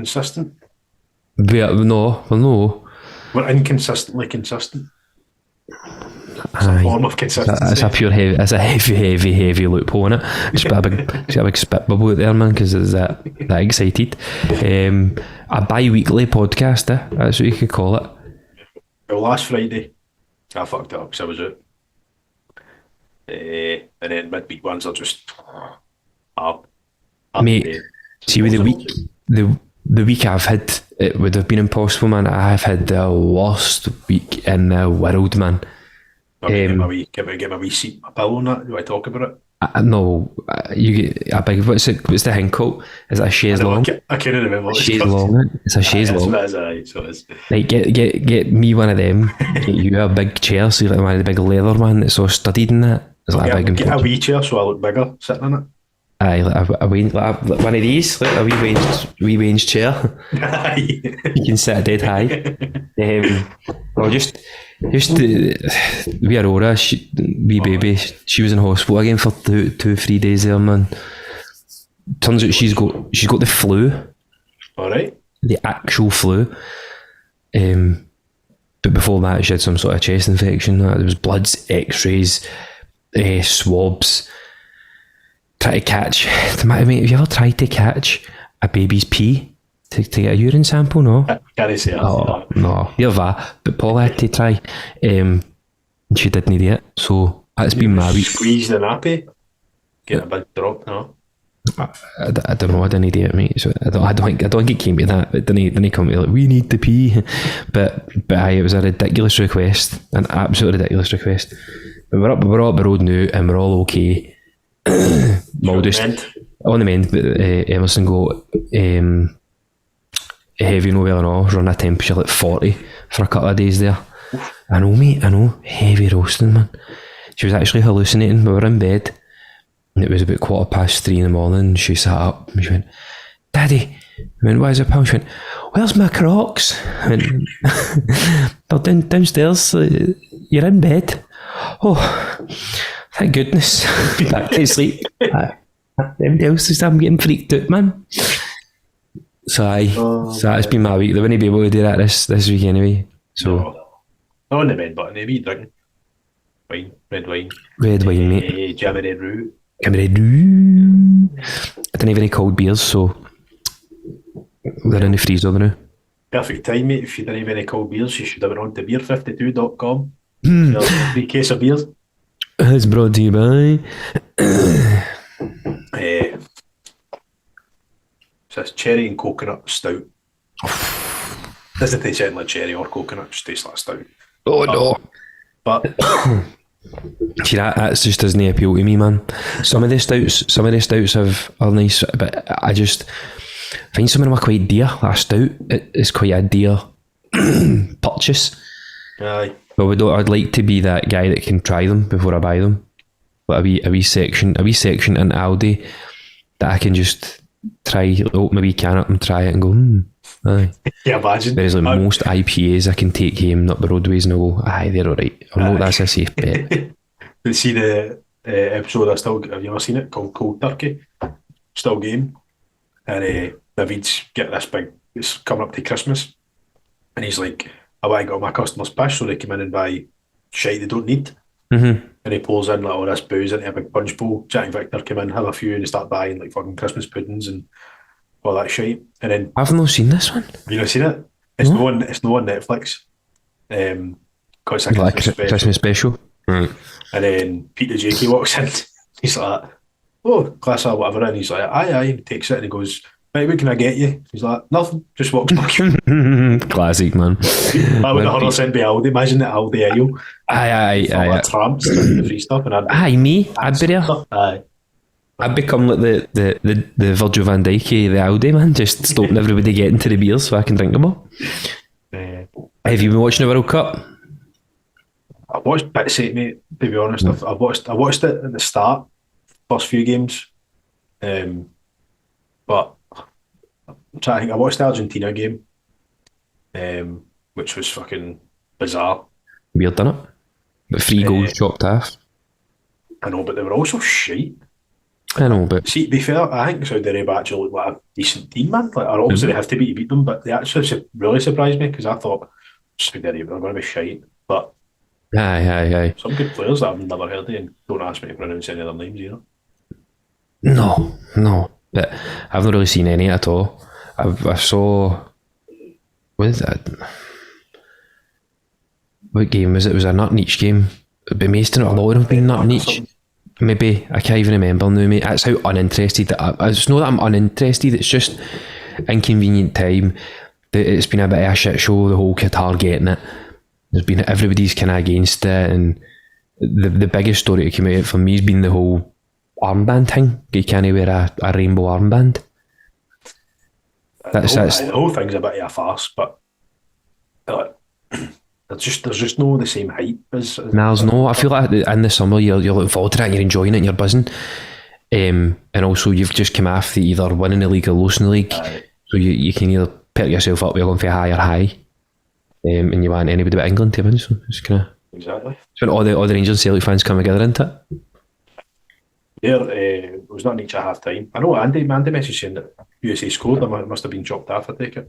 consistent. No. We're inconsistently consistent. It's a Aye. form of consistency. It's a pure heavy. It's a heavy loophole in it. Just got a big spit bubble out there, man, because it's that excited. A bi-weekly podcast. That's what you could call it. Well, last Friday, I fucked it up because I was out. And then midweek ones are just up. Mate, see with the week I've had, it would have been impossible, man. I've had the worst week in the world, man. Okay, get my wee seat, my pillow on that. Do I talk about it? No, you get a big. What's the thing called? Is it a chaise long? I can't remember. Chaise long. It's a chaise long. So it is. Like get me one of them. Get you a big chair, so like one of the big leather one that's all studied in that. Get a wee chair so I look bigger sitting in it. Aye, like one of these, like a wee range chair. You can sit dead high. Well, just wee Aurora, wee baby, she was in hospital again for 2-3 days there, man. Turns out she's got the flu. All right. The actual flu. But before that, she had some sort of chest infection. There was bloods, X-rays, swabs. Try to catch. Have you ever tried to catch a baby's pee to get a urine sample? No. Can I say that? Oh, no. You're that. But Paul had to try. And she didn't do it. So that's been my week. Squeeze the nappy. Get a big drop. No. I don't know. I didn't do it, mate. So I don't think it came to that. It didn't come to like we need to pee. But it was a ridiculous request, an absolute ridiculous request. But we're all up the road now, and we're all okay. Well, just on the mend, but Emerson got heavy no well and all, run a temperature like 40 for a couple of days there. I know, mate, heavy roasting, man. She was actually hallucinating. We were in bed and it was about 3:15 in the morning. She sat up and she went, "Daddy." I went, "Why is it, pal?" She went, "Where's my Crocs?" I went, "They're downstairs. You're in bed." "Oh, thank goodness." Back to sleep. Everybody else is I'm getting freaked out, man. So it's been my week. They wouldn't be able to do that this week anyway. So not on the men, but maybe drinking wine, red wine, mate. Jam Red Roux. I didn't have any cold beers, so they're in the freezer now. Perfect time, mate. If you didn't have any cold beers, you should have been on to beer52.com. 3 case of beers. It's brought to you by so it's cherry and coconut stout. Doesn't taste anything like cherry or coconut, just tastes like stout. Oh no. But see, that just doesn't appeal to me, man. Some of the stouts are nice, but I just find some of them are quite dear. A stout is quite a dear purchase. Aye. But I'd like to be that guy that can try them before I buy them. But a wee section in Aldi that I can just try, open my wee can up and try it and go, aye. Yeah, imagine. Whereas like most IPAs I can take home up the roadways and I'll go, aye, they're alright. I know that's a safe bet. You see the episode have you ever seen it, called Cold Turkey? Still game. And David's getting this big, it's coming up to Christmas. And he's like, I want to get all my customers pissed so they come in and buy shite they don't need. Mm-hmm. And he pulls in like all this booze into a big punch bowl. Jack and Victor come in, have a few, and they start buying like fucking Christmas puddings and all that shit. And then I've not seen this one. Have you not seen it? It's no on Netflix. Cause it's a Christmas special. Right. And then Peter Jakey walks in. He's like, "Oh, class or whatever," and he's like, "Aye." He takes it and he goes, "Right, what can I get you?" He's like, "Nothing." Just walks back. Classic, man. I would 100% be Aldi. Imagine the Aldi aisle. Aye. Tramps the free stuff, and I'd be there. Aye. I'd become like the Virgil van Dijk, the Aldi man, just stopping everybody getting to the beers so I can drink them all. Have you been watching the World Cup? I watched bits of it, mate, to be honest. I watched it at the start, first few games. But I'm trying to think, I watched the Argentina game, which was fucking bizarre. Weird, done it? But 3 goals chopped off. I know, but they were also shite. I know, but See, to be fair, I think Saudi Arabia actually look like a decent team, man. Like, obviously they have to beat them, but they actually really surprised me because I thought Saudi Arabia are going to be shite. But aye. some good players that I've never heard of, and don't ask me to pronounce any of their names either. No. But I've not really seen any at all. I saw. What is that? What game was it? It was a Nut and Each game. It'd be amazing a lot of them been Nut and Each. Maybe, I can't even remember now, mate. That's how uninterested that it's not that I'm uninterested, it's just inconvenient time. It's been a bit of a shit show, the whole Qatar getting it. There's been, everybody's kind of against it, and the biggest story to come out for me has been the whole armband thing. You can't wear a rainbow armband. The whole thing's a bit of a farce, but there's just no the same hype as there's no. I feel like in the summer you're looking forward to it and you're enjoying it and you're buzzing. And also you've just come off the either winning the league or losing the league. So you can either pick yourself up, you're going for a high or high. And you want anybody but England to win, so it's kind of... Exactly. It's when all the Rangers and Celtic fans come together into it. It was not each at half time. I know Andy messaged saying that USA scored, it must have been chopped off, I take it.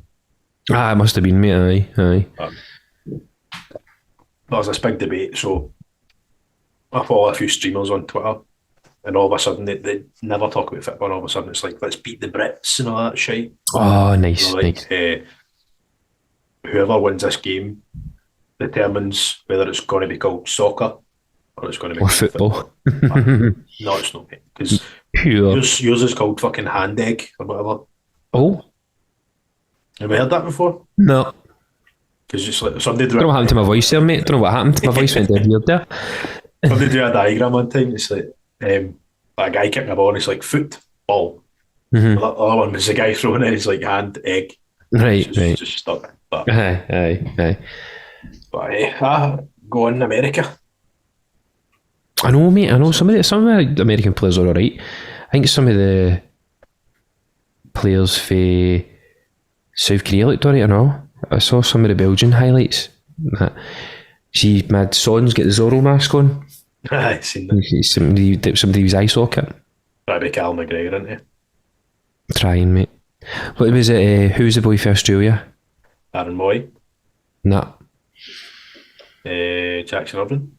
It must have been, mate, aye. There's this big debate, so I follow a few streamers on Twitter, and all of a sudden they never talk about football, and all of a sudden it's like, let's beat the Brits and all that shit. Oh, nice, nice. Whoever wins this game determines whether it's going to be called soccer or it's going to be football. No, it's not, because yours is called fucking hand egg or whatever. Oh, have you heard that before? No. Because it's like somebody I don't know what happened to my voice there, mate. I don't know what happened. My voice went dead weird there. Somebody drew a diagram one time. It's like a guy kicking a ball and it's like foot, ball. The other one was the guy throwing it, it's like hand, egg. Right, it's just stuck. But, aye. But go on America. I know, mate. I know some of the American players are alright. I think some of the players for South Korea looked alright. I know. I saw some of the Belgian highlights. See, Mad Son's get the Zorro mask on. I've seen that. Somebody was eye socket. That'd be Cal McGregor, isn't it? Trying, mate. What was it? Who's the boy for Australia? Aaron Moy. Nah. Jackson Irvine.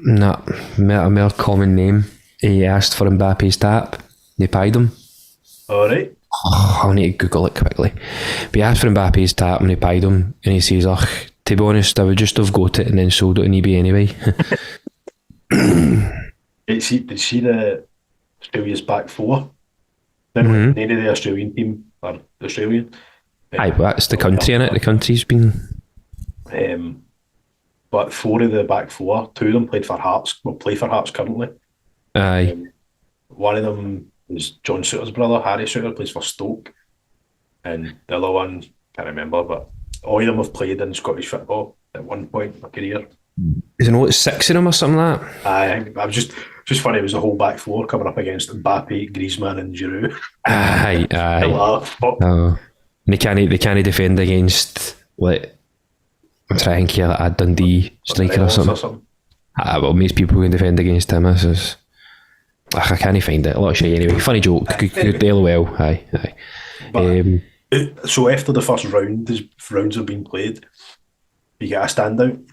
Nah. A more common name. He asked for Mbappe's tap. They paid him. Alright. I'll need to Google it quickly. But he asked for Mbappe's tap and he paid him, and he says, to be honest, I would just have got it and then sold it on eBay anyway. Did you see the Australia's back four? None of the Australian team are Australian. Aye, but that's the country, innit? The country's been... But four of the back four, two of them played for Hearts, play for Hearts currently. Aye. One of them is John Souttar's brother, Harry Souttar, plays for Stoke. And the other one, can't remember, but all of them have played in Scottish football at one point in their career. Is it 6 of them or something like that? I was just funny, it was the whole back four coming up against Mbappe, Griezmann and Giroud. Aye. They can't defend against, like, I'm trying to think of a Dundee striker or something. Well, most people can defend against him. I can't find it. A lot of shit anyway. Funny joke. Good LOL. Aye. So after the first round, rounds have been played, you get a standout.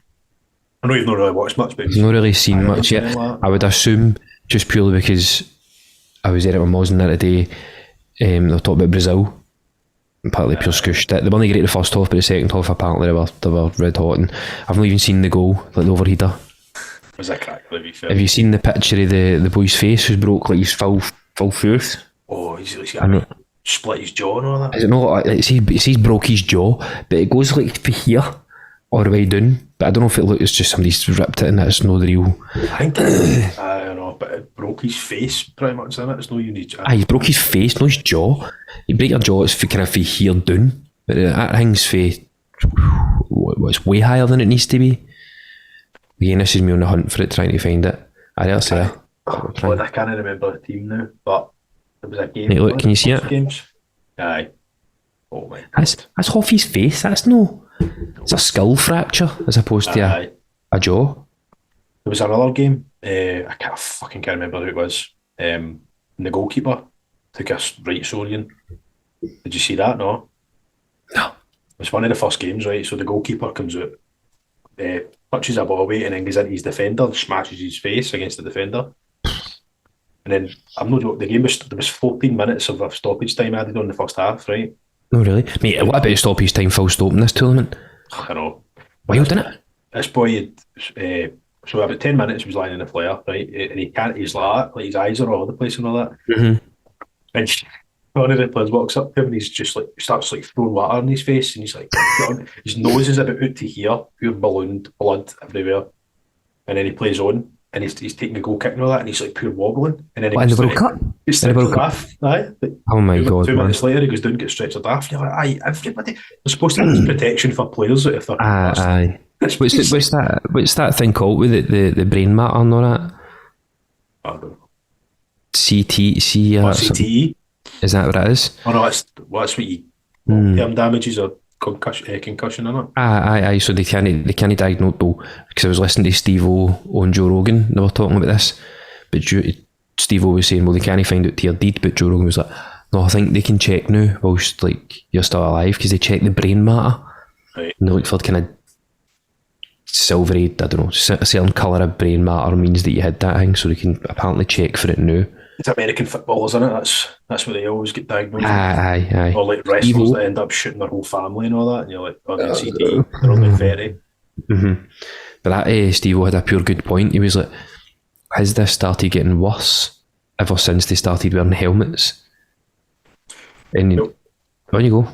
I know you've not really watched much, but I've not really seen much yet. I would assume just purely because I was there at my mum's the other day. They'll talk about Brazil. Partly pure scooshed it. They weren't great the first half, but the second half apparently they were red hot. And I've not even seen the goal, like the overheater. Was that crack? Have you seen the picture of the boy's face who's broke like his full fourth? Oh, he's split his jaw and all that. Is it not? It says broke his jaw, but it goes like for here all the way down. But I don't know if it's just somebody's ripped it and that's not the real. I think I don't know, but it broke his face pretty much, isn't it? It's no unique. He broke his face, not his jaw. You break your jaw, it's for kind of for here down, but that thing's for it's way higher than it needs to be. Again, this is me on the hunt for it, trying to find it. I can't remember the team now, but it was a game. Hey, look, can you see it? Games. Aye. Oh my God. That's half his face. That's no. It's a skull fracture as opposed to a jaw. There was another game. I can't remember who it was. and the goalkeeper took a right Sorian. Did you see that? No. No. It's one of the first games, right? So the goalkeeper comes out, touches a ball away, and then goes into his defender, smashes his face against the defender. And then I'm not joking. The game there was 14 minutes of a stoppage time added on the first half, right? No, really? Mate, what about stoppage time full stop in this tournament? I know. Wild, isn't it? This boy had, so about 10 minutes he was lying in the flare, right? And he can't, he's like his eyes are all over the place and all that. Mm-hmm. And one of the players walks up to him and he's just like, starts like throwing water in his face, and he's like, his nose is about out to here, pure ballooned, blood everywhere. And then he plays on, and he's taking a goal kick and all that, and he's like pure wobbling. And then he What, in the World Cup? He's In the stretched World off. Aye. Oh my God, 2 man. minutes later, he goes down and gets stretched off. You're like, aye, everybody. There's supposed to be protection for players if they're Aye. What's that thing called with the brain matter and all that? I don't know. CTE? Is that what it is? Oh no, that's what you term damages or concussion, isn't it? Aye. So they can't diagnose, because I was listening to Steve-O on Joe Rogan, they were talking about this, but Steve-O was saying, well, they can't find out to your deed, but Joe Rogan was like, no, I think they can check now whilst like you're still alive, because they check the brain matter, right. And they look for kind of silvery, I don't know, a certain colour of brain matter means that you had that thing, so they can apparently check for it now. It's American footballers, isn't it? That's what they always get diagnosed. Aye. Or like wrestlers that end up shooting their whole family and all that, and you're like, oh, they're CTE, they're only 30. Mm-hmm. But that Steve-O had a pure good point. He was like, has this started getting worse ever since they started wearing helmets? And Nope. on you go.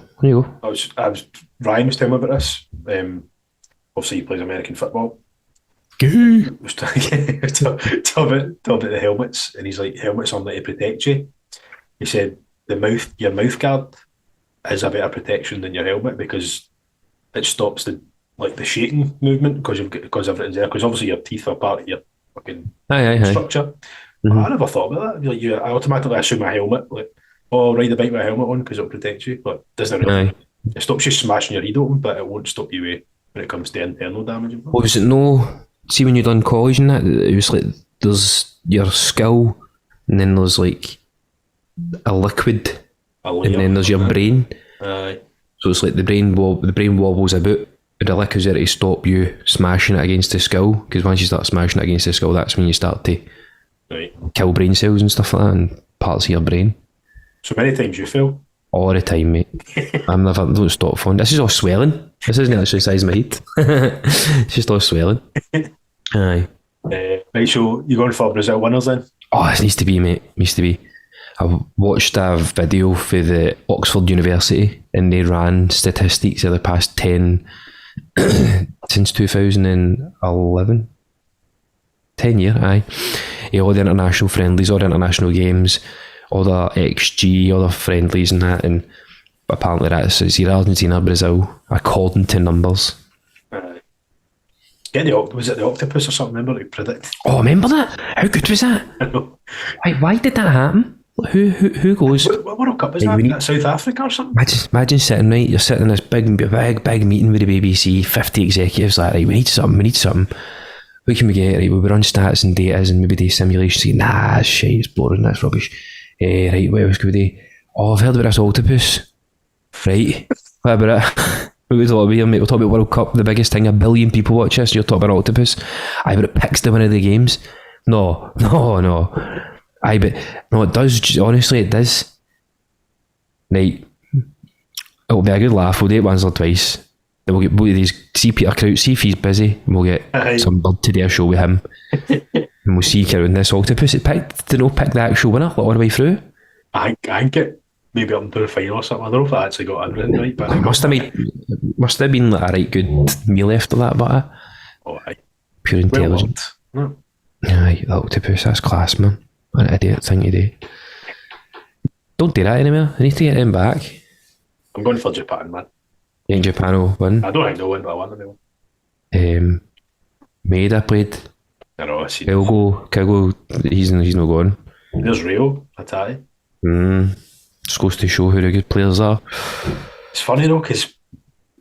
Ryan was telling me about this. Obviously, he plays American football. Goo. Was talking about the helmets, and he's like, helmets are there to protect you. He said your mouth guard is a better protection than your helmet, because it stops the shaking movement because everything's there. Because obviously your teeth are part of your fucking structure. Mm-hmm. I never thought about that. I automatically assume a helmet, like, oh, ride the bike with a helmet on because it'll protect you, but it doesn't really. It stops you smashing your head open, but it won't stop you when it comes to internal damage. Well, was it no? See, when you done college and that, it was like there's your skull, and then there's like a liquid, and then there's your brain. Aye. So it's like the brain wobbles about, but the liquid's there to stop you smashing it against the skull. Because once you start smashing it against the skull, that's when you start to kill brain cells and stuff like that, and parts of your brain. So many times you feel? All the time, mate. Don't stop fun. This is all swelling. This isn't actually the size of my head. It's just all swelling. Aye. Right, so you're going for Brazil winners then? Oh, it needs to be, mate. It needs to be. I watched a video for the Oxford University, and they ran statistics of the past 10 since 2011. 10 year, aye. All the international friendlies, all the international games, all the XG, all the friendlies and that, and apparently that's either Argentina, Brazil, according to numbers. Was it the octopus or something? Remember to predict? Oh, remember that? How good was that? I know. Why did that happen? Who goes? What World Cup is that? South Africa or something? Imagine sitting, right, you're sitting in this big meeting with the BBC, 50 executives, like, right, we need something. What can we get? Right, we'll run stats and data and maybe do simulations. Say, nah, shit, it's boring, that's rubbish. Right, what else could we do? Oh, I've heard about this octopus. Right, what about it? We talk about, mate, we'll talk about World Cup, the biggest thing, 1 billion people watch this, you're talking about octopus. Aye, but it picks the winner of the games. No. Aye, but no, it does, honestly, it does. Right, it'll be a good laugh, we'll do it once or twice. Then we'll get both of these, see Peter Crouch, see if he's busy, and we'll get some bird to do a show with him. And we'll see around this octopus. It pick the actual winner, all the way through. I think it maybe up into the final or something. I don't know if I actually got everything right, but must have been like a right good meal after that, but aye. Pure intelligence. Well, aye, the octopus, that's class, man. What an idiot thing to do. Don't do that anymore. I need to get them back. I'm going for Japan, man. You think Japan will win? I don't think they'll win, but I want them to win. Maida played. I know, I see. Kygo, he's not going. There's Rio, Hatai. Just goes to show who the good players are. It's funny though, because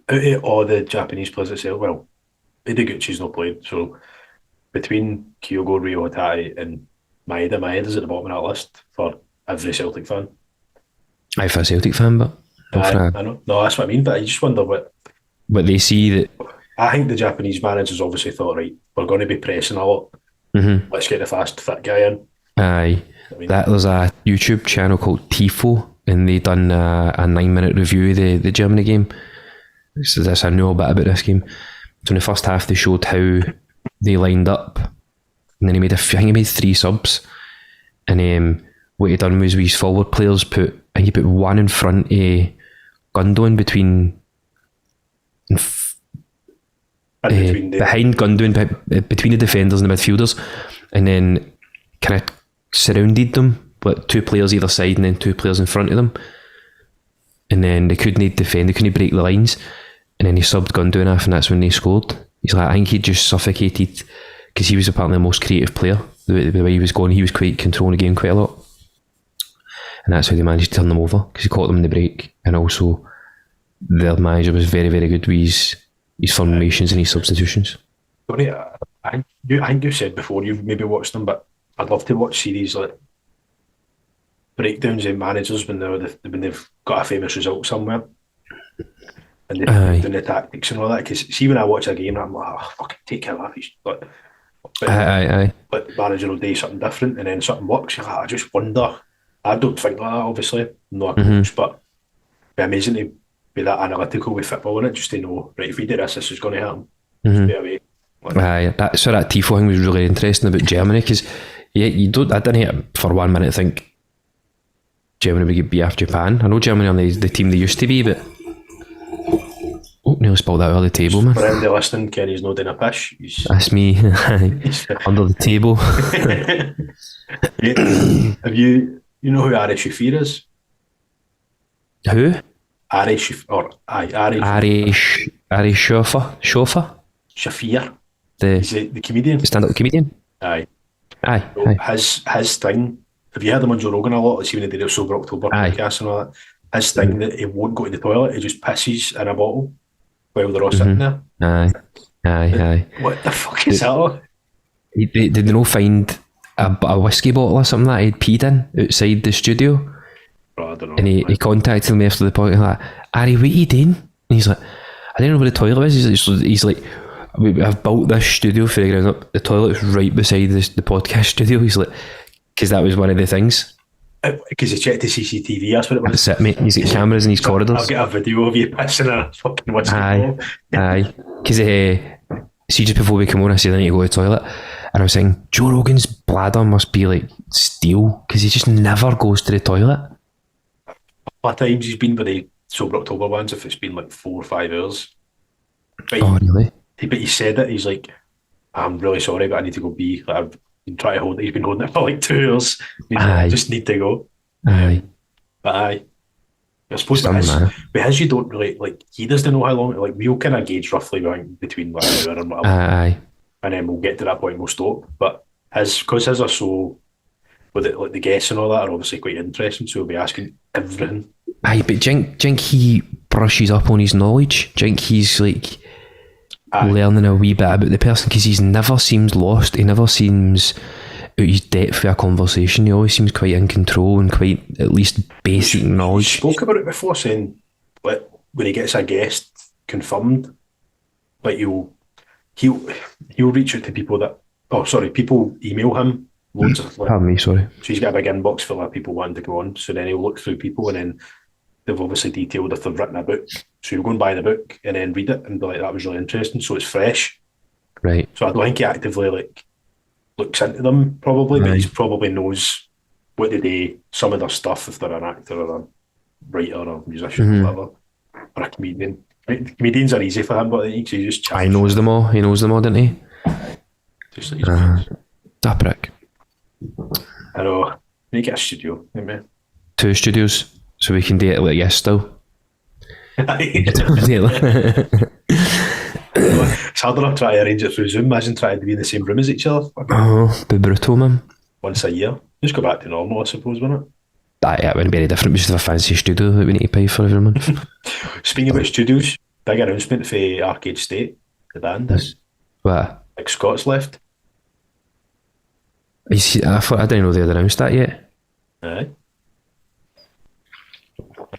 out of all the Japanese players that say, well, Ideguchi's not played, so between Kyogo, Rio, Hatai and Maeda's at the bottom of that list for every Celtic fan. I'm a Celtic fan, but not for I know. No, that's what I mean. But I just wonder what they see that. I think the Japanese managers obviously thought, right, we're going to be pressing a lot. Mm-hmm. Let's get the fast, fit guy in. Aye. There's a YouTube channel called Tifo, and they done a 9-minute review of the Germany game. So that's I know a bit about this game. So in the first half, they showed how they lined up, and then I think he made 3 subs, and what he done was his forward players he put one in front of Gundogan between behind Gundogan, between the defenders and the midfielders, and then kind of surrounded them with 2 players either side and then 2 players in front of them, and then they couldn't defend, they couldn't break the lines, and then he subbed Gundogan off, and that's when they scored. He's like, I think he just suffocated, because he was apparently the most creative player. The way he was going, he was quite controlling the game quite a lot, and that's how they managed to turn them over, because he caught them in the break, and also their manager was very, very good with his formations and his substitutions. Tony, I think you said before you've maybe watched them, but I'd love to watch series like breakdowns of managers when they've got a famous result somewhere, and they're doing the tactics and all that. Because see, when I watch a game, I'm like, oh, fucking take him off. But the manager will do something different, and then something works. You're like, I just wonder. I don't think like that, obviously. I'm not a coach, but it'd be amazing to be that analytical with football in it, just to know, right, if we do this is going to happen. Straight away. That Tifo thing was really interesting about Germany, because I didn't for 1 minute think Germany would be after Japan. I know Germany are the team they used to be, but nearly spilled that out of the table, man. For anybody listening, Kenny's not doing a pish. That's me. Under the table. Have you know who Ari Shafir is? Who? Ari Shafir. Ari Shafir? Shafir. He's the comedian. The stand-up comedian? Aye. So his thing, have you heard him on Joe Rogan a lot? See when they did a Sober October podcast and all that? His thing that he won't go to the toilet, he just pisses in a bottle while they're all sitting there. Aye. What the fuck is that? Did they not find a whiskey bottle or something that he'd peed in outside the studio? Oh, I don't know. And he contacted me after the podcast, like, Ari, what are you doing? And he's like, I don't know where the toilet is. He's like, I've built this studio for the ground up. The toilet's right beside the podcast studio. He's like, because that was one of the things. Because he checked the CCTV, that's what it was. That's it, mate. He's got cameras in his corridors. I'll get a video of you pissing in a fucking whiskey bottle. Aye. Because see, just before we come on, I said I need to go to the toilet, and I was saying Joe Rogan's bladder must be like steel, because he just never goes to the toilet. A lot of times he's been with the Sober October ones if it's been like 4 or 5 hours. But really? But he said it. He's like, I'm really sorry, but I need to go pee. Like, I've been trying to hold it. He's been holding it for like 2 hours. He's like, I just need to go. Aye. But I suppose because you don't really, like, he doesn't know how long, like, we'll kind of gauge roughly between like an hour and whatever. Aye. And then we'll get to that point and we'll stop. But because his are so, with it, like the guests and all that are obviously quite interesting, so we'll be asking everything. Aye, but Jink he brushes up on his knowledge. Jink he's like learning a wee bit about the person, because he never seems lost. He never seems out his depth for a conversation. He always seems quite in control and quite at least basic knowledge. He spoke about it before, saying like when he gets a guest confirmed, like he'll reach out to people people email him loads of, like, pardon me, sorry. So he's got a big inbox full of people wanting to go on. So then he'll look through people, and then they've obviously detailed if they've written a book. So you'll go and buy the book and then read it and be like, that was really interesting. So it's fresh. Right. So I don't think he actively like looks into them probably, but he probably knows what they do, some of their stuff, if they're an actor or a writer or a musician or whatever, or a comedian. Right? Comedians are easy for him, but he just chats. He knows them all, doesn't he? Just like that prick. I know. Make it a studio, maybe. 2 studios, so we can do it like yes still. It's hard enough trying to arrange it through Zoom. Imagine trying to be in the same room as each other. Oh, be brutal, man. Once a year. Just go back to normal, I suppose, wouldn't it? It wouldn't be any different. We just have a fancy studio that we need to pay for every month. Speaking about studios, big announcement for Arcade State, the band. What? Like Scott's left. I didn't know they had announced that yet. Aye.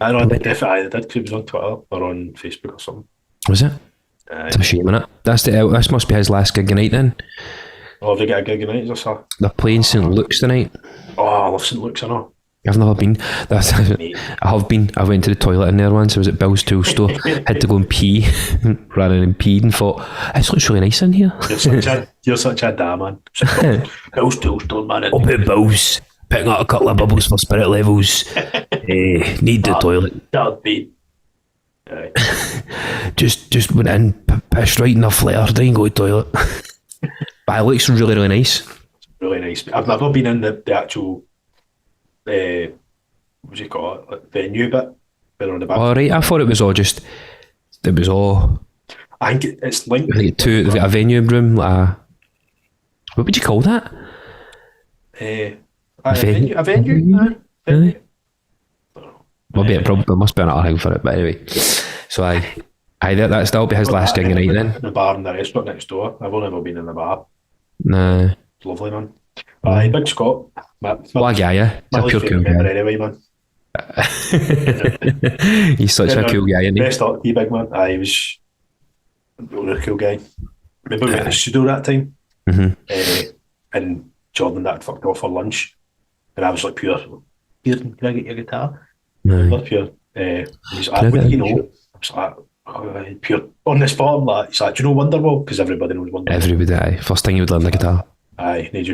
I know, definitely I did, because it was on Twitter or on Facebook or something. Was it? Aye. It's a shame, innit? This must be his last gig of the night then. Oh, have they got a gig tonight, is this a... They're playing St Luke's tonight. Oh, I love St Luke's, I know. I've never been. Mate. I have been. I went to the toilet in there once. I was at Bill's tool store. Had to go and pee. Ran in and peed and thought, this looks really nice in here. You're such a da man. Bill's tool store, man. Up at Bill's, picking up a couple of bubbles for spirit levels. Need the toilet. That'd be... Just went in, pissed right in the flare, didn't go to the toilet. But it looks really, really nice. Really nice. I've never been in the actual... what do you call it? Like venue bit. Whether on the back. All right, I thought it was all just. It was all. I think it's linked. They've got a venue room. What would you call that? A venue. A venue. Really? Maybe it probably must be another thing for it, but anyway. So that'll be his last gig of the night then. The bar and the restaurant next door. I've only ever been in the bar. Nah. It's lovely, man. Aye, Big Scott. What a guy, yeah. He's a pure cool guy. Anyway, man. He's such a cool guy, isn't he? Best up, big man. Aye, he was a really cool guy. Remember we went to the studio that time? And Jordan that fucked off for lunch. And I was like, pure, can I get your guitar? No. Pure. He's like, what do you know? I was like, pure on the spot. I'm like, he's like, do you know Wonderwall? Because everybody knows Wonderwall. Everybody, aye. First thing he would learn the guitar. Aye, and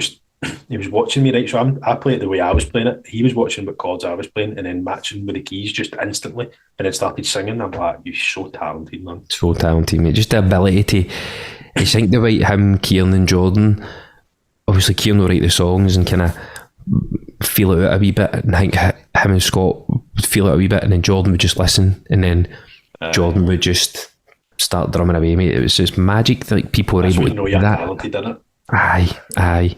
he was watching me, right? So I play it the way I was playing it. He was watching what chords I was playing and then matching with the keys just instantly, and then started singing. I'm like, you're so talented, man. So talented, mate. Just the ability to. I think the way him, Kieran, and Jordan. Obviously, Kieran will write the songs and kind of feel it out a wee bit, and I think him and Scott would feel it a wee bit, and then Jordan would just listen, and then Jordan would just start drumming away, mate. It was just magic that like, people were able to know do you're that. talented, innit? Aye.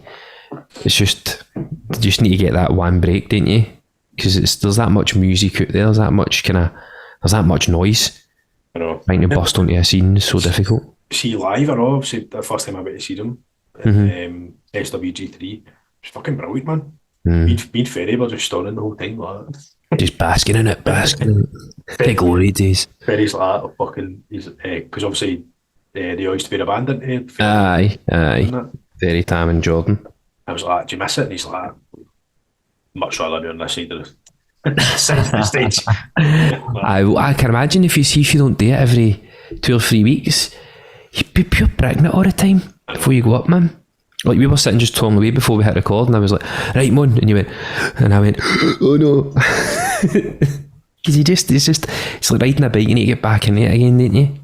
It's just you just need to get that one break, don't you? Because there's that much music out there. There's that much noise. I know. Trying to bust onto a scene is so difficult. See live, I know. Obviously, the first time I went to see them, SWG3, it's fucking brilliant, man. Me and Ferry were just stunning the whole time, like just basking in it. The glory days. Ferry's like fucking, because obviously they used to be a band, didn't they? Aye. Ferry, Tam, and Jordan. I was like, do you miss it? And he's like, much rather be on this side of the stage. I can imagine if you don't do it every 2 or 3 weeks, you'd be pure pregnant all the time before you go up, man. Like we were sitting just talking away before we hit record, and I was like, right, Mon, and you went, and I went, oh no, because it's like riding a bike. You need to get back in it again, don't you?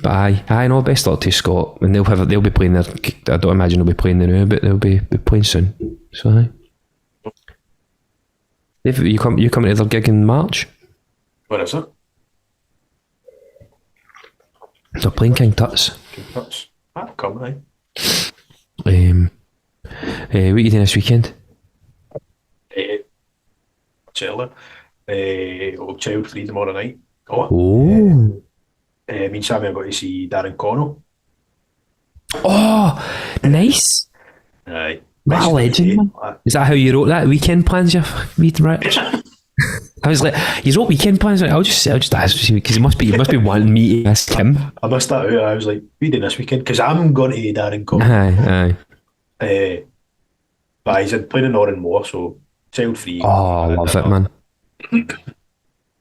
But aye, no, best luck to Scott, and they'll be playing their. I don't imagine they'll be playing there now, but they'll be playing soon. So aye. You coming to their gig in March? What is it? They're playing King Tut's. King Tut's. Ah, come on. What are you doing this weekend? Chilling. Child Free tomorrow night. Oh. Me and Sammy are going to see Darren Connell. Oh, nice. Aye. What a legend, man. Is that how you wrote that? Weekend plans, right? I was like, you wrote weekend plans? I'll just ask because you must be wanting me to ask him. I missed that out. I was like, what are you doing this weekend? Because I'm going to Darren Connell. Aye. But he's playing in Oranmore, so child free. Oh, I love it, man.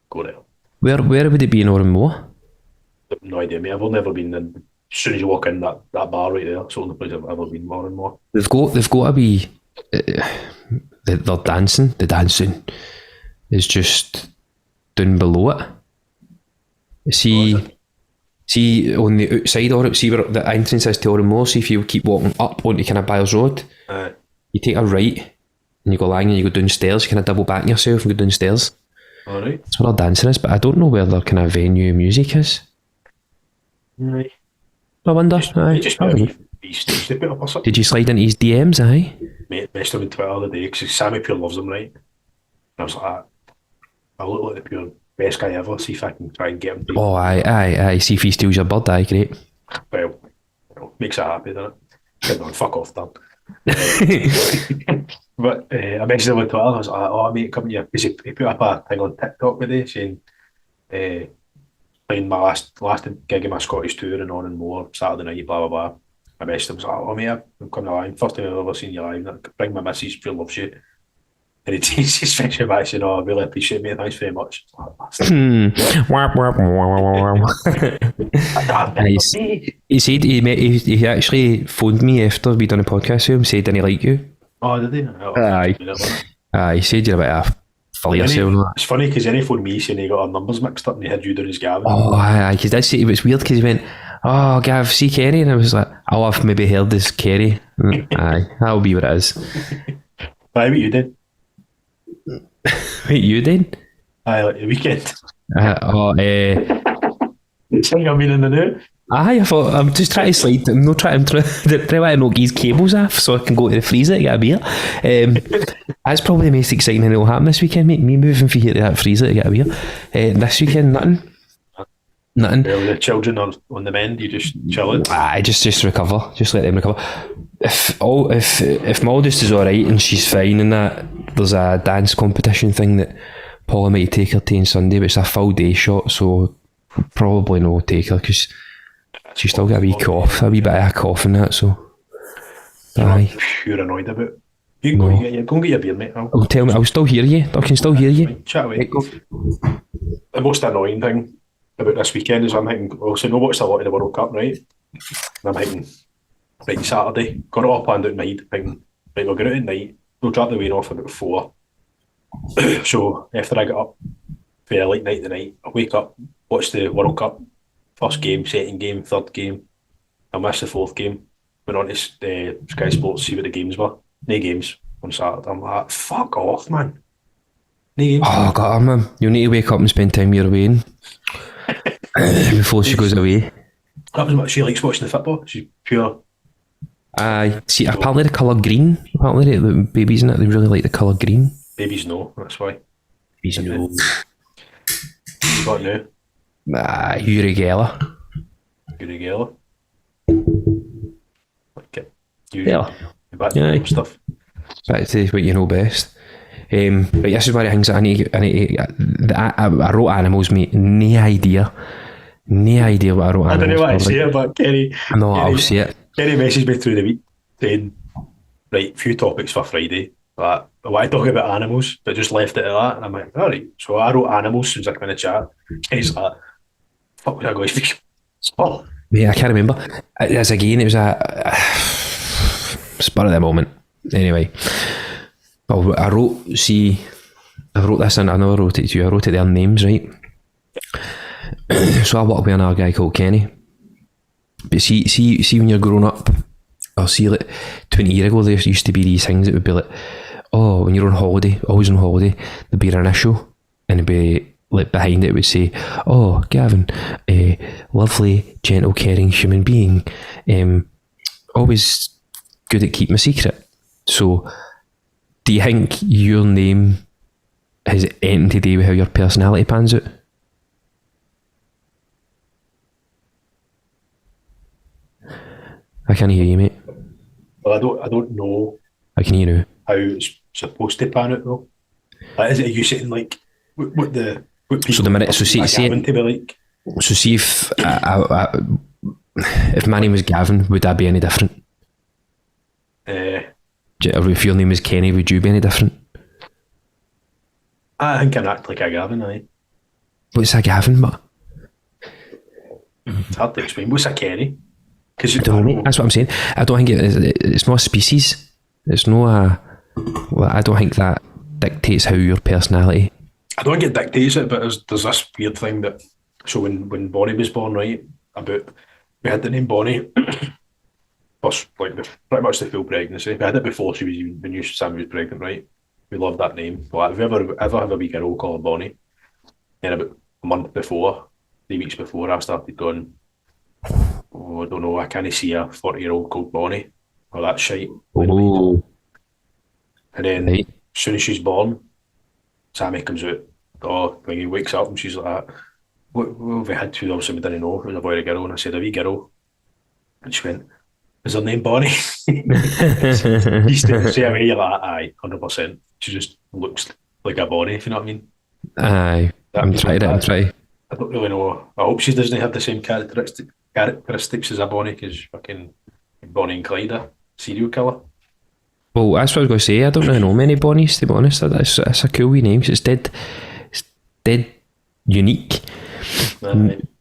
Go there. Where would it be in Oranmore? No idea, mate. I've only ever been in. As soon as you walk in that bar right there, it's the only place I've ever been. Oranmore. They've got to be. They're dancing. The dancing is just down below it. See on the outside or see where the entrance is to Oranmore. See if you keep walking up onto kind of Byles Road, you take a right and you go along and you go downstairs. You kind of double back yourself and go downstairs. All right. That's where their dancing is, but I don't know where their kind of venue music is. Right. I wonder. Did you slide into his DMs? Aye. Mate, messed him on Twitter the other day because Sammy pure loves him, right? And I was like, I look like the pure best guy ever. See if I can try and get him. Oh, aye. See if he steals your bird. Aye, great. Well, makes it happy, doesn't it? Said, no, fuck off, Dan. But I mentioned him on Twitter. I was like, oh, mate, come here. Because he put up a thing on TikTok with it saying, playing my last gig of my Scottish tour and on and more, Saturday night, blah, blah, blah. I messaged him, I was like, oh, mate, I'm coming live. First time I've ever seen you live. Bring my missus, she loves you. And he takes his picture back saying, oh, I really appreciate it, mate. Thanks very much. Wah, wah, wah, wah, wah. Nice. He said he actually phoned me after we done a podcast with him, said didn't he like you? Oh, did he? He said you're a bit of full yourself. It's funny because then he phoned me saying he got our numbers mixed up and he had you doing his Gavin. Oh, aye, because that's it was weird because he went, oh, Gav, see Kerry, and I was like, oh, I've maybe heard this Kerry. Aye, that'll be what it is. Aye, what you did? Wait, you did? Aye, like the weekend. Thing I mean in the new. Aye, I thought I'm just trying to slide. I'm not trying to knock these cables off so I can go to the freezer to get a beer. That's probably the most exciting thing that will happen this weekend, mate. Me moving from here to that freezer to get a beer. This weekend, nothing. Well, the children are on the mend. You just chill it. Just recover. Just let them recover. If my oldest is all right and she's fine and that, there's a dance competition thing that Paula might take her to on Sunday, but it's a full day shot, so probably no take her because she's still got a wee cough, a wee bit of a cough in that. So, aye. You're annoyed about. You can go and get your beer, mate. I'll still hear you. I can still hear you. Chat away. The most annoying thing about this weekend is I'm thinking, I watched a lot of the World Cup, right? And I'm thinking, right, Saturday, got it all planned out at night, thinking, right, we'll get out at night, we'll drop the rain off about 4. So after I get up for a late night tonight, I wake up, watch the World Cup, first game, second game, third game. I missed the fourth game. Went on to Sky Sports to see what the games were. No games on Saturday. I'm like, fuck off, man. No games. Oh, God, man. You need to wake up and spend time with your Wayne before she goes away. That was what she likes watching the football. She's pure. See, apparently the colour green. Apparently the babies in it, they really like the colour green. Babies know, that's why. Babies know. What now? Uri Geller. Uri Geller. Okay. Yeah. Back to stuff. Back to what you know best. But this is one of the things that I wrote animals, mate. No idea what I wrote animals. I don't know what I say it, but Kerry. No, I'll say it. Kerry messaged me through the week saying, right, few topics for Friday. But I want to talk about animals, but just left it at that. And I'm like, all right. So I wrote animals as soon as I come in the chat. Kerry's like, fuck, was I going to speak? Oh. Yeah, I can't remember. As again, it was a spur of the moment. Anyway. Oh, I wrote this and I never wrote it to you. I wrote it their names, right? So I work with another guy called Kenny. But see when you're growing up, or see like 20 years ago, there used to be these things that would be like, oh, when you're on holiday, always on holiday, there'd be an initial, and it'd be like behind it would say, oh, Gavin, lovely, gentle, caring human being, always good at keeping a secret. So, do you think your name has anything to do with how your personality pans out? I can't hear you, mate. Well, I don't know. I can hear you now. How it's supposed to pan out though. Like, is it you saying like what people? So the minute, so see Gavin to be like. So see if my name was Gavin, would that be any different? Or if your name was Kenny, would you be any different? I think I act like a Gavin, aye. What's a Gavin, but? It's hard to explain. What's a Kenny? I don't know, that's what I'm saying. I don't think it's not a species. It's no I don't think that dictates how your personality. I don't think it dictates it, but there's this weird thing that. So when Bonnie was born, right? We had the name Bonnie. Plus, like pretty much the full pregnancy. We had it before we knew Sammy was pregnant, right? We loved that name. But if we ever have a wee girl called her Bonnie, then about a month before, 3 weeks before, I started going, oh, I don't know, I can't see a 40-year-old called Bonnie or that shite. Oh. And then as soon as she's born, Sammy comes out. Oh, when he wakes up and she's like, what have we had to? Obviously we didn't know if it was a boy or a girl. And I said, a wee girl. And she went, Is her name Bonnie? She's to say away, you're like, aye, 100%. She just looks like a Bonnie, if you know what I mean. Aye, I'm trying. I don't really know. I hope she doesn't have the same characteristics as a Bonnie, because fucking Bonnie and Clyde are serial killer. Well, that's what I was going to say. I don't really know many Bonnies, to be honest. That's a cool wee name. It's dead unique.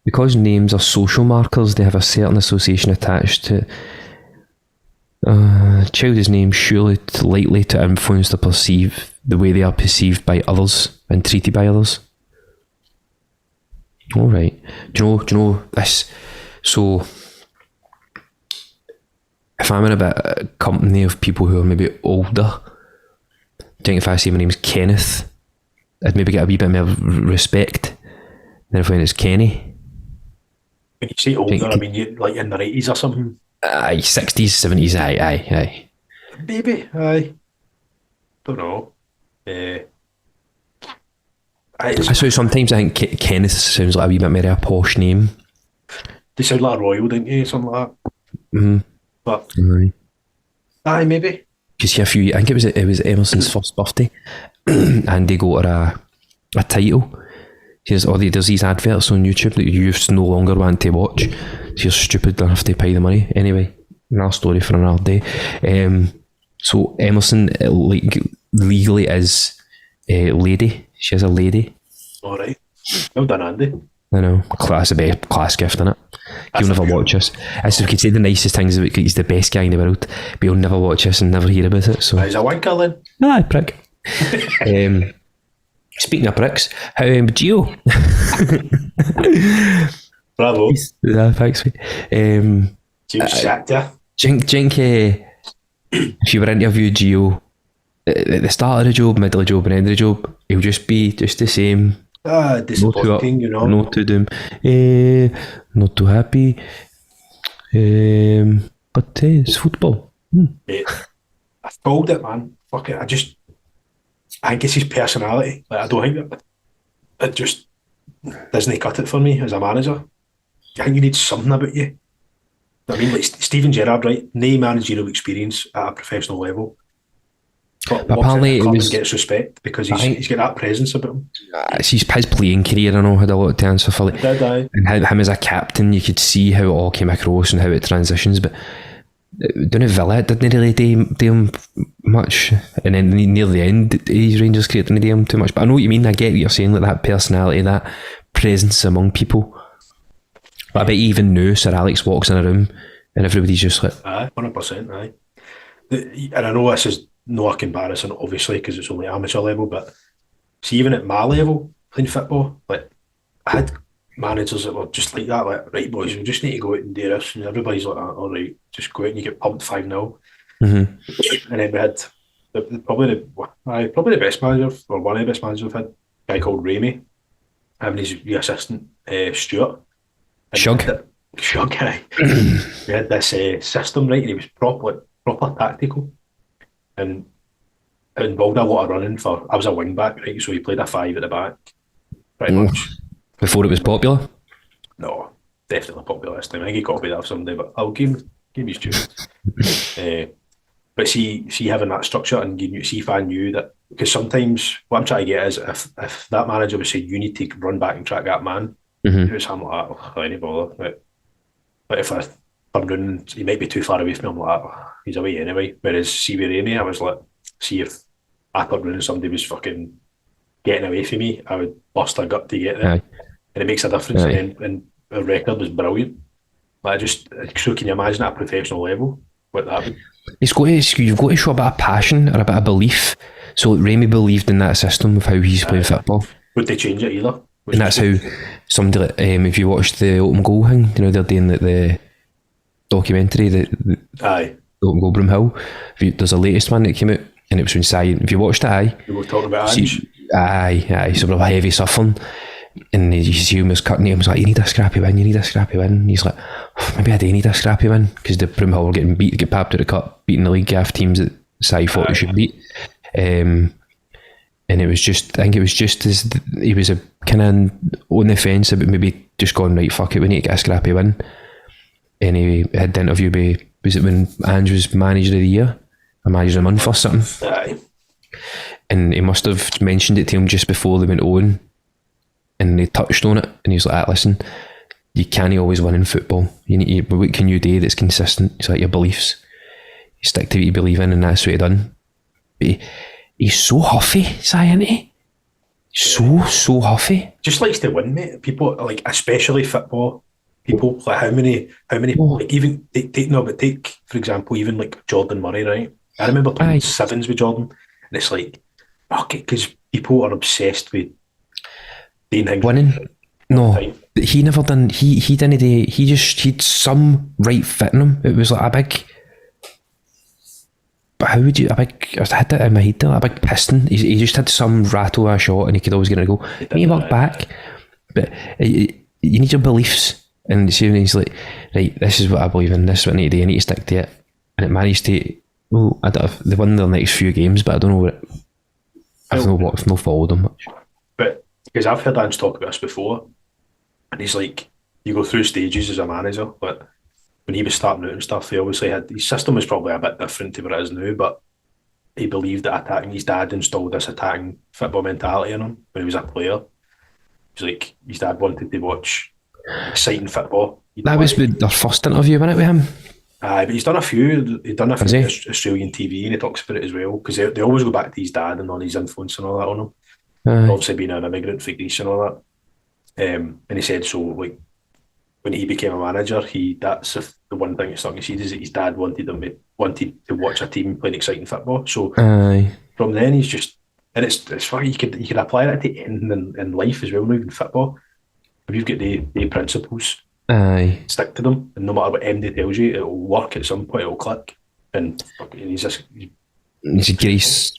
Because names are social markers, they have a certain association attached to child is named surely likely to influence the way they are perceived by others and treated by others. All right. Do you know this? So, if I'm in a company of people who are maybe older, I think if I say my name's Kenneth, I'd maybe get a wee bit more respect than if it's Kenny. When you say older, I mean you like in the 80s or something. Aye, 60s, 70s, aye. Maybe, aye. Don't know. So sometimes I think Kenneth sounds like a wee bit more of a posh name. They sound like a royal, didn't you? Something like that. Mm-hmm. But right. Aye, maybe. Because I think it was Emerson's first birthday, and they got her a title. There's these adverts on YouTube that you just no longer want to watch. So you're stupid enough to pay the money. Anyway, another story for another day. So Emerson legally is a lady. She is a lady. All right. Well done, Andy. I know. That's a best class gift, isn't it? You'll never watch us. As if we could say the nicest things about he's the best guy in the world, but you'll never watch us and never hear about it. So he's a wanker then. Aye, prick. Speaking of pricks, how Gio? Bravo. Thanks, mate. Gio sacked ya. Jink, if you were interviewing Gio at the start of the job, middle of the job, and end of the job, he'll just be just the same. Disappointing, you know. Not to them. Not too happy. But it's football. Mate, I told it, man. Fuck it. I think it's his personality. Like, I don't think that it just doesn't cut it for me as a manager. I think you need something about you. I mean, like Steven Gerrard, right? No managerial experience at a professional level. But apparently, it gets respect because he's got that presence about him. His playing career, I know, had a lot to answer for. Like, and him as a captain, you could see how it all came across and how it transitions. But down at Villa, it didn't really do him much. And then near the end, his Rangers career didn't do him too much. But I know what you mean. I get what you're saying, like that personality, that presence among people. But I bet even now, Sir Alex walks in a room and everybody's just like... 100%, aye. And I know this is no comparison, obviously, because it's only amateur level, but see, even at my level, playing football, like, I had managers that were just like that, like, right, boys, we just need to go out and do this, and everybody's like, all right, just go out and you get pumped 5-0. Mm-hmm. And then we had probably the best manager, or one of the best managers we've had, a guy called Ramey, having his assistant, Stuart. Shug, guy. We had this system, right, and he was proper tactical. And it involved a lot of running I was a wing back, right? So he played a 5 at the back. Pretty much. Before it was popular? No, definitely popular this time. I think he copied that off somebody, but I'll give him his due. But see having that structure, and see if I knew that, because sometimes what I'm trying to get is if that manager was saying you need to run back and track that man, it was I'm like, I ain't bother. But if I turned around and he might be too far away from me, I'm like, he's away anyway. Whereas see with Ramey, I was like, see if I turned around and somebody was fucking getting away from me, I would bust a gut to get there. Aye. And it makes a difference. And the record was brilliant. But so can you imagine at a professional level what that would? You've got to show a bit of passion or a bit of belief. So Ramey believed in that system of how he's playing football. Would they change it either? And that's how somebody like, if you watched the Open Goal thing, they're doing the documentary, the Open Goal Broomhill. There's a latest one that came out, and it was when Sion. If you watched it, you were talking about Ange. Aye, sort of heavy suffering. And you see him was cutting him, was like, you need a scrappy win. And he's like, maybe I do need a scrappy win, because the Broomhill were getting beat, get papped to the cup, beating the league gaff teams that Sai thought he should beat. And it was just, I think it was just as he was a kind of on the fence about maybe just going, right, fuck it, we need to get a scrappy win. And he had the interview with Was it when Ange was manager of the year? Or manager of the month or something? Aye. And he must have mentioned it to him just before they went on. And they touched on it. And he was like, listen, you can't always win in football. You need to, what can you do that's consistent? It's like your beliefs. You stick to what you believe in, and that's what he done. But he's so huffy, isn't he? So huffy. Just likes to win, mate. People, like, especially football people, like how many, like, even take, for example, even like Jordan Murray, right? I remember playing sevens with Jordan, and it's like, okay, because people are obsessed with doing things. Winning? No, he never done. He didn't do. He'd some right fit in him. It was like a big. But how would you? I had that in my head there. A big piston. He just had some rattle a shot, and he could always get a go. He worked back, but you need your beliefs. And see, he's like, right, this is what I believe in. This is what I need to do. I need to stick to it. And it managed to. Well, I don't know if they won their next few games, but I don't know what. I've not followed them much. But because I've heard Ange talk about this before, and he's like, you go through stages as a manager. But when he was starting out and stuff, he obviously had his system was probably a bit different to what it is now. But he believed that attacking. His dad installed this attacking football mentality in him when he was a player. He's like, his dad wanted to watch exciting football. That was their first interview, wasn't it, with him? Aye, but he's done a few. He's done a few Australian TV, and he talks about it as well, because they always go back to his dad and all his influence and all that on him. Obviously, being an immigrant for Greece and all that. And he said so. Like when he became a manager, that's the one thing that's not conceded is that his dad wanted to watch a team playing exciting football. So from then he's just, and it's funny, you could apply that to anything in life as well, not even football. If you've got the principles. Stick to them, and no matter what MD tells you, it'll work at some point. It'll click, and he's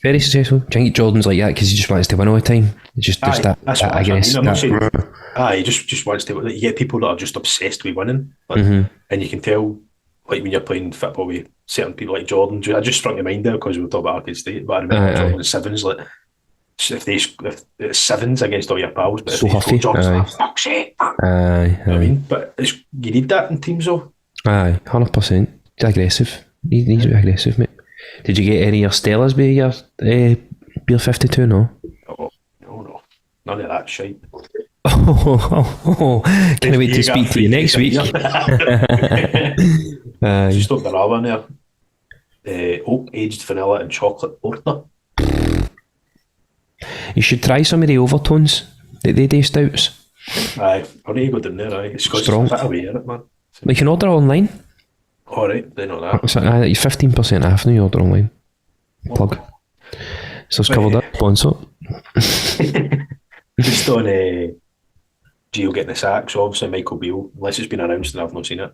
very successful. Do you think Jordan's like that because he just wants to win all the time? It's just that. That's what I guess. I'm not saying. He just wants to. You get people that are just obsessed with winning, and you can tell, like when you're playing football with certain people like Jordan. I just sprung to mind there because we were talking about Arcade State, but I remember Jordan sevens like. If it's sevens against all your pals, but so if huffy, fuck's sake. I mean, but you need that in teams though. 100%. He's aggressive. He's aggressive, mate. Did you get any of your Stellas with your Beer 52? No. No, none of that shite. Can't wait to speak to you next week. Just opened another one there. Oak aged vanilla and chocolate porter. You should try some of the overtones that they do stouts. I need to go down there. It's strong. It's a bit away in it, man. You can order online. Alright, they know that. So, 15% off when you order online. Plug. So it's covered up. Sponsor. Just on Gio getting the sack, so obviously Michael Beale, unless it's been announced and I've not seen it.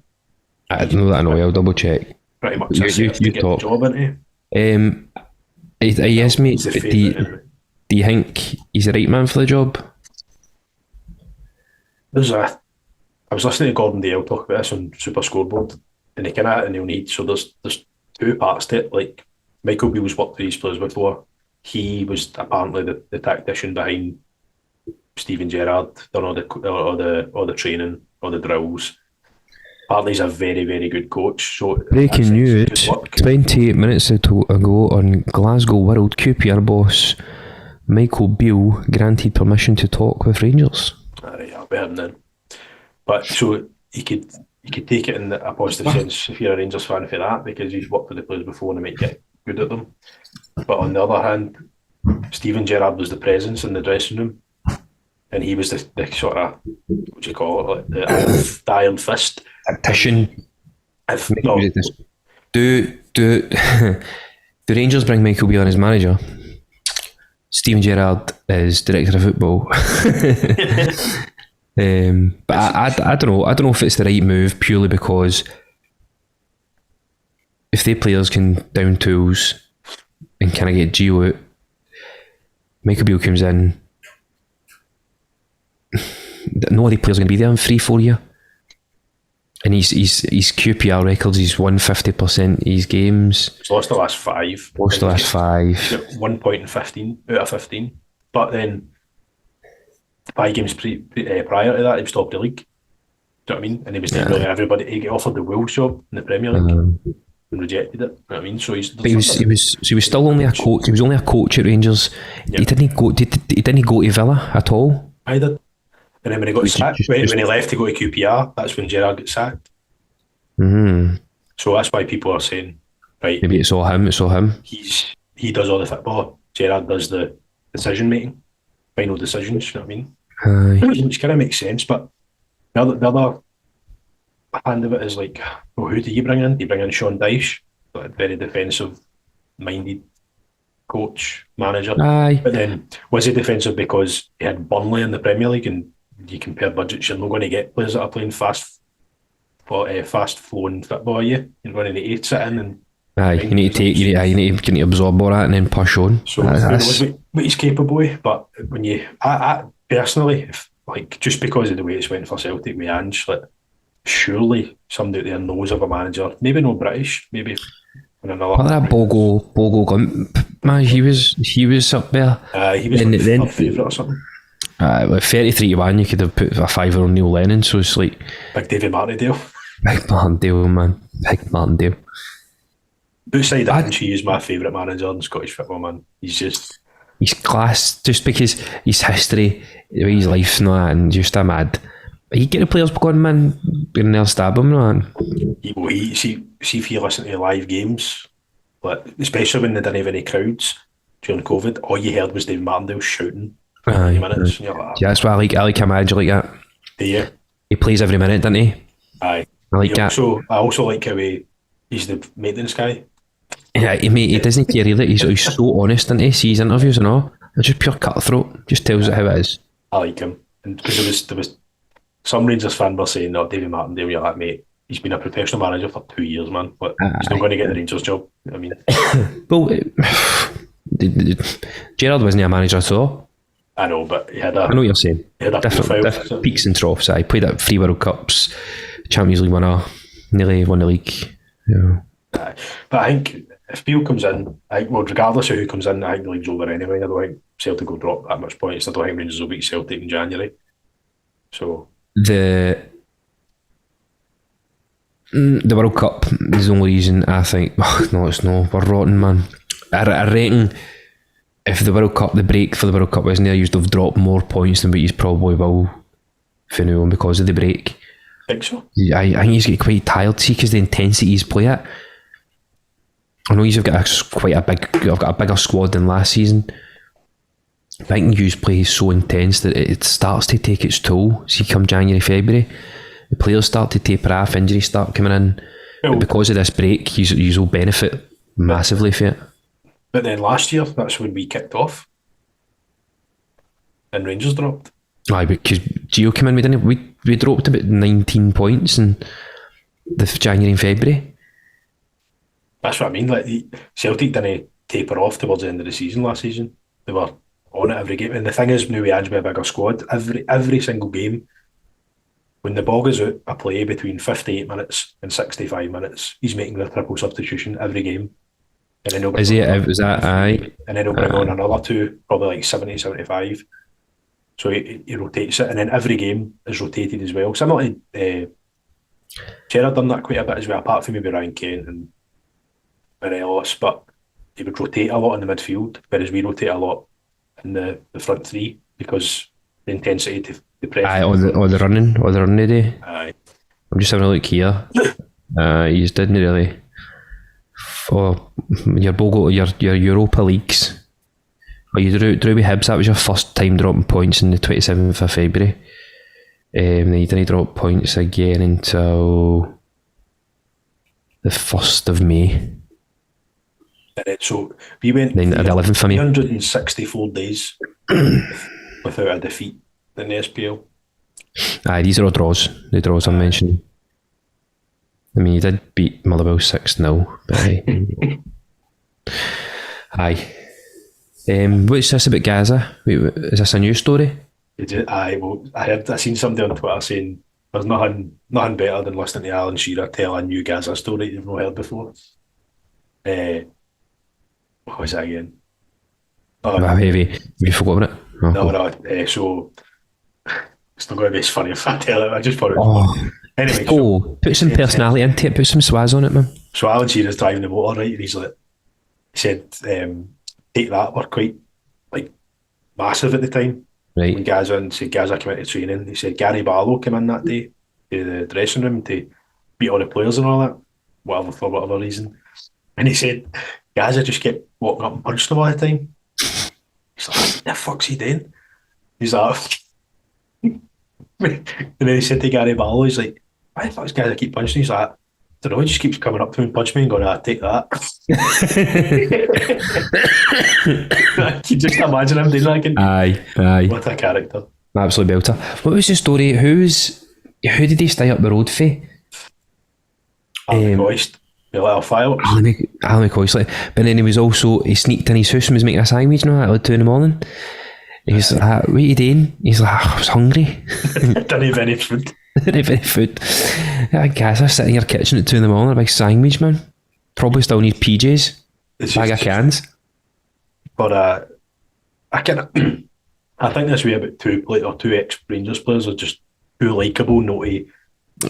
I don't know that. I know. I'll double check. Pretty much. You get talk. The job, isn't he? Yes, mate. Do you think he's the right man for the job? I was listening to Gordon Dale talk about this on Super Scoreboard, and he kind of he'll need. So there's two parts to it. Like Michael Beale's worked with these players before. He was apparently the tactician behind Steven Gerrard, done all the training, all the drills. Apparently he's a very, very good coach. So breaking news: 28 minutes ago on Glasgow World, QPR boss Michael Beale granted permission to talk with Rangers. Alright, I'll be having then. But so you could take it in a positive sense if you're a Rangers fan for that, because he's worked with the players before and he might get good at them. But on the other hand, Steven Gerrard was the presence in the dressing room, and he was the sort of, what do you call it, like the iron fist tactician. Do Rangers bring Michael Beale in as manager? Steven Gerrard is director of football. But I don't know. I don't know if it's the right move purely because if they players can down tools and kind of get Gio out, Michael Beale comes in. No other players going to be there in 3-4 years. And his QPR records, he's won 50% his games. He's lost the last 5. Lost the last 5. He's got 1 point in 15 out of 15. But then 5 games prior to that, he was top of the league. Do you know what I mean? And he was telling really everybody he got offered the Wolves job in the Premier League and rejected it. You know what I mean? So But he was still only a coach. He was only a coach at Rangers. Yeah. He didn't go to Villa at all. I did. And then when he got sacked, just- when he left to go to QPR, that's when Gerrard got sacked. Mm-hmm. So that's why people are saying, right, Maybe it's all him. he does all the football. Gerrard does the decision making, final decisions. You know what I mean? Aye. Which kind of makes sense. But the other hand of it is like, well, who do you bring in? Do you bring in Sean Dyche, like a very defensive minded coach, manager? Aye. But then was he defensive because he had Burnley in the Premier League, and you compare budgets, you're not going to get players that are playing fast flowing football, are you? You're going to need to sit in and Aye, you need to absorb all that and then push on. so who knows what he's capable of. But when I personally, if, like, just because of the way it's went for Celtic with Ange, like, surely somebody out there knows of a manager, maybe no British, maybe in another. What that Bogo Gump man? He was up there. He was And like then- third favourite or something. With 33-1, you could have put a fiver on Neil Lennon. So it's like Big David Martindale. Big Martindale, man. Big Martindale. Outside Ange, he is my favourite manager in Scottish football, man. He's class just because his history, the way his life's and all that, and just a mad. You get the players going, man, and they'll stab him, man. See if you listen to live games, like, especially when they didn't have any crowds during COVID, all you heard was Dave Martindale shouting for 20 minutes. And you're like, Yeah, that's why I like a manager like that. yeah, He plays every minute, doesn't he? aye. I like that. I also like how he's the maintenance guy. Yeah, he doesn't care either. He's so honest, isn't he? See his interviews and all. They're just pure cutthroat. Just tells it how it is. I like him, and because there was some Rangers fan were saying, "No, David Martindale, you're like, mate, he's been a professional manager for 2 years, man, but he's not going to get the Rangers job." I mean, Well, Gerrard wasn't a manager at all. I know, but he had I know what you're saying. he had a Different profile. peaks and troughs. I played at 3 World Cups, Champions League winner, nearly won the league. Yeah. But I think if Beale comes in, regardless of who comes in, I think the league's over anyway. I don't think Celtic will drop that much points. I don't think Rangers will beat Celtic in January. So The World Cup is the only reason I think. No, it's no. We're rotten, man. I reckon if the World Cup, the break for the World Cup wasn't there, you'd have dropped more points than what you probably will for now because of the break. think so. I think he's getting quite tired, see, because the intensity he's play at. I know he's got I've got a bigger squad than last season. But I think Hughes play is so intense that it starts to take its toll. See, come January, February, the players start to taper off, injuries start coming in. Well, But because of this break, you will benefit massively for it. but then last year, that's when we kicked off, and Rangers dropped. Aye, because Gio came in, we dropped about 19 points in the January and February. That's what I mean. Like, Celtic didn't taper off towards the end of the season last season. They were on it every game. And the thing is, now we had a bigger squad. Every single game, when the ball goes out a play between 58 minutes and 65 minutes, he's making the triple substitution every game. And then he'll bring Is he? on Was that? Aye. and then he'll bring on another two, probably like 70, 75. So he rotates it, and then every game is rotated as well. Similarly, Gerrard done that quite a bit as well, apart from maybe Ryan Kent and Morelos, but he would rotate a lot in the midfield, whereas we rotate a lot in the front three because the intensity to the press. Aye, or the running day. Aye. I'm just having a look here. You didn't really. For your Bogo, your Europa Leagues. But you drew with Hibs. That was your first time dropping points in the 27th of February. Then you didn't drop points again until the 1st of May. So we went Then at the 11th for me. 364 days without a defeat in the SPL. Aye, these are all draws. The draws I'm mentioning. I mean, you did beat Motherwell 6-0, but aye. Aye. What's this about Gaza? Wait, is this a new story? I seen somebody on Twitter saying there's nothing better than listening to Alan Shearer tell a new Gaza story you've not heard before. What was that again? Have you forgotten it? Oh, No. So It's not going to be as funny if I tell it. I just thought it was funny. Oh, Anyway, put some personality into it. Put some swaz on it, man. so Alan Shearer's driving the motor, right? And he's like, he said, Take That were quite like massive at the time. When Right. Gaza came into training, he said Gary Barlow came in that day to the dressing room to beat all the players and all that, for whatever reason. And he said Gaza just kept walking up and punching him all the time. He's like, what the fuck's he doing? He's like, and then he said to Gary Barlow, he's like, why the fuck's Gaza keep punching? He's like, I don't know, he just keeps coming up to me and punching me and going, take that. I can just imagine him doing that again. Aye. What a character. Absolute belter. What was the story? Who did he stay up the road for? Alan Coist, the little file. Alan McCoy. But then he sneaked in his house and was making a sandwich at like 2 a.m. He's like, what are you doing? He's like, I was hungry. Didn't have any food. Didn't have any food. I guess I sit in your kitchen at 2 a.m. a big sandwich, man. Probably still need PJs. Bag of cans. But I think this way about two ex-Rangers players are just too likeable, naughty.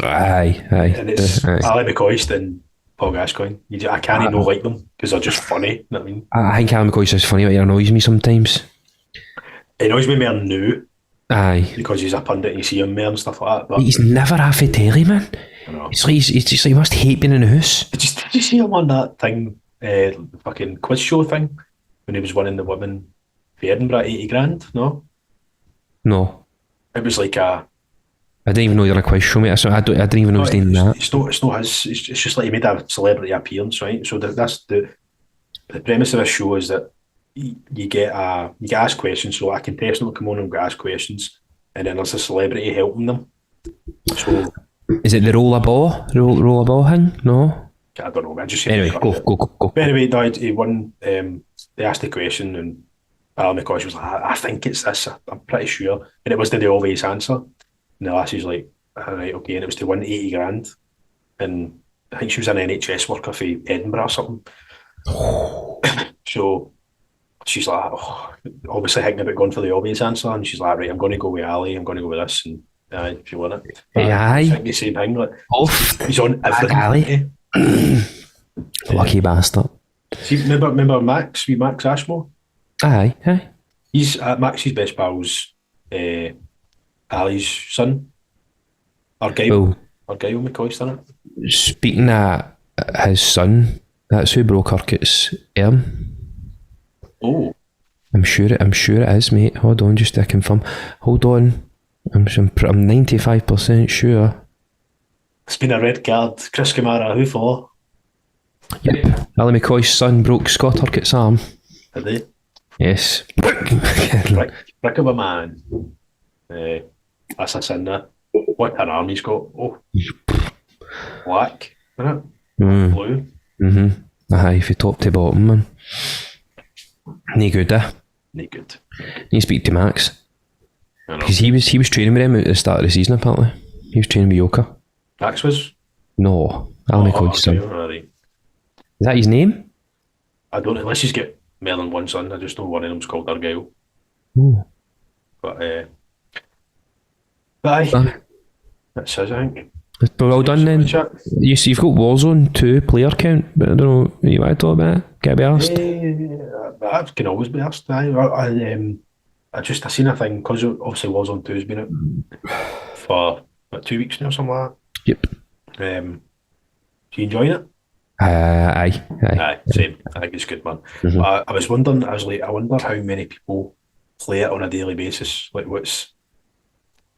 Aye. And it's Aye. Ali McCoist and Paul Gascoigne. I can't not like them because they're just funny. You know what I mean? I think Alan McCoy's just funny, but he annoys me sometimes. It annoys me more now Aye. because he's a pundit and you see him more and stuff like that. But He's never half a telly, man. I know. It's like he's just like, he must hate being in the house. Did you see him on that thing, the fucking quiz show thing, when he was winning the women for Edinburgh, 80 grand? No? No. It was like a... I didn't even know you're a quiz show, mate. I didn't even know he was doing that. It's not his. It's just like he made a celebrity appearance, right? So that's the premise of the show is that you get asked questions. So a contestant will come on and get asked questions, and then there's a celebrity helping them. So Is it the roll a ball thing? No. I don't know. I just Anyway, go. But anyway, he won. They asked the question, and Alan McCoy was like, "I think it's this. I'm pretty sure." And it was the obvious answer. And the lassie's like, all right, okay. And it was to win 80 grand. And I think she was an NHS worker for Edinburgh or something. So she's like, obviously thinking about going for the obvious answer. And she's like, right, I'm going to go with Ali. I'm going to go with this. And if you want it. Aye. I think the same thing. Like, he's on everything. Ali. Lucky bastard. See, remember Max Ashmore? Aye. He's Max's best pal's Ali's son. Argyle McCoy, done it. Speaking of his son, that's who broke Urquhart's arm. Oh, I'm sure it is, mate. Hold on, just to confirm. Hold on. I'm 95% sure. it's been a red card. Chris Kamara, who for? Yep. Ali McCoy's son broke Scott Urquhart's arm. Did they? Yes. Brick of a man. That's a sin there. What an arm he's got. Oh, black, isn't it? Blue. Aye, from top to bottom, man. No good, Not good. Need to speak to Max. I know. Because he was training with him at the start of the season, apparently. He was training with Yoka. Max was? No, Ali McCoy's son. Alright. Is that his name? I don't know, unless he's got more than one son. I just know one of them's called Argyle. Oh. But aye. That's his, I think. Well done then. You've got Warzone 2 player count, but I don't know what you want to talk about. Get a bit asked. I can always be asked. I seen a thing, because obviously Warzone 2 has been out for 2 weeks now or something like Yep. that. Do you enjoying it? Aye. Aye, same. I think it's good, man. I was wondering, I wonder how many people play it on a daily basis. Like, what's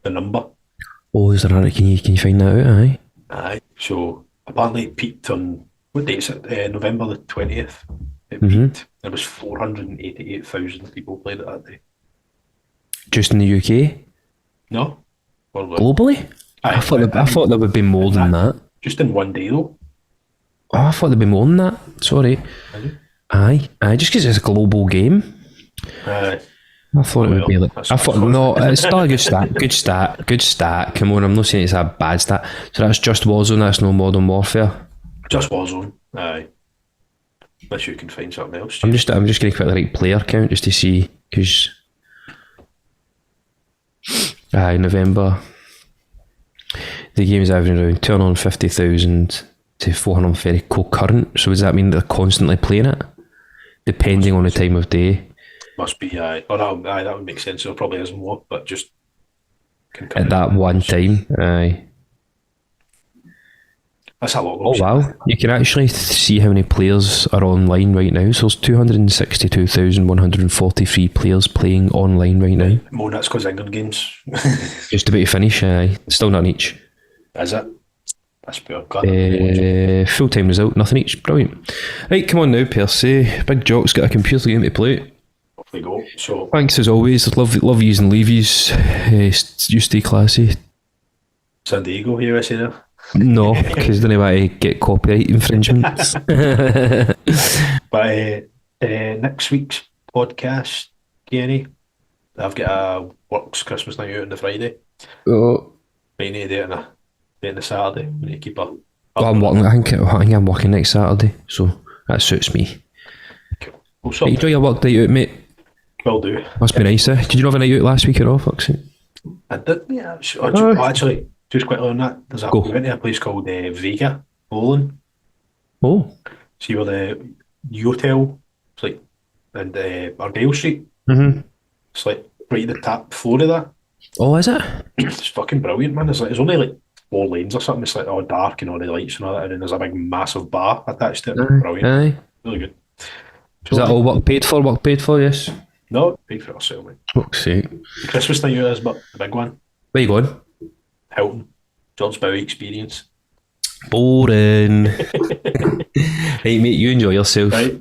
the number? Oh, is there a, can you find that out? Aye. Aye. So apparently it peaked on, what date is it? November the 20th. It peaked. There was 488,000 people played it that day. Just in the UK? No? Worldwide. Globally? I thought there would be more than that. Just in one day though. Oh, I thought there'd be more than that. Sorry. Aye. Just because it's a global game. Aye. I thought it would be like. That's I thought no, it's still a good stat. Good stat. Come on, I'm not saying it's a bad stat. So that's just Warzone. That's no Modern Warfare. Just Warzone. Aye. Unless you can find something else. I'm just going to put the right player count just to see, because Aye, November. The game's averaging around 250,000 to 430 concurrent. So does that mean they're constantly playing it? Depending on the time of day. Must be, aye. That would make sense. So it probably is more, but just At that one time, aye. That's a lot. Oh wow! You can actually see how many players are online right now. So there's 262,143 players playing online right now. Well, that's because England games. Just about to finish, aye. Still not each. Is it? That's pure. Full time result, nothing each. Brilliant. Right, come on now, Percy. Big Jock's got a computer game to play. Off we go. So Thanks as always. Love yous and leave yous. You stay classy. San Diego, USA there. No, because they don't want to get copyright infringements. But next week's podcast, Kenny, I've got a works Christmas night out on the Friday. Oh, But you need to do it on the Saturday. We need to keep a. I'm working. I think I'm working next Saturday, so that suits me. Cool. So, Hey, enjoy your work day out, mate. will do. Must be nice, eh? Did you have a night out last week at all, fuck's sake? I did, yeah. Actually, just quickly on that, we went to a place called Vega, Poland. Oh. See where the hotel, it's like, and Argyle Street. Mm-hmm. It's like right at the top floor of that. Oh, is it? It's fucking brilliant, man. It's only like 4 lanes or something. It's like all dark and all the lights and all that, and then there's a big massive bar attached to it. Brilliant. Aye. Really good. Is that all work paid for? Work paid for, yes. No, big for ourselves, mate. Fuck's sake. The Christmas night out is, but the big one, Where you going? Hilton, George Bowie experience. Boring. Right, mate, you enjoy yourself. Right.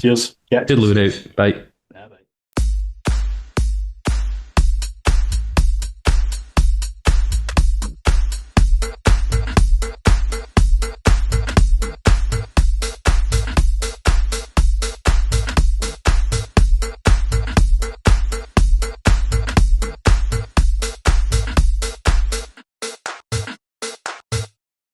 Cheers. Yeah. Good looking out. Bye.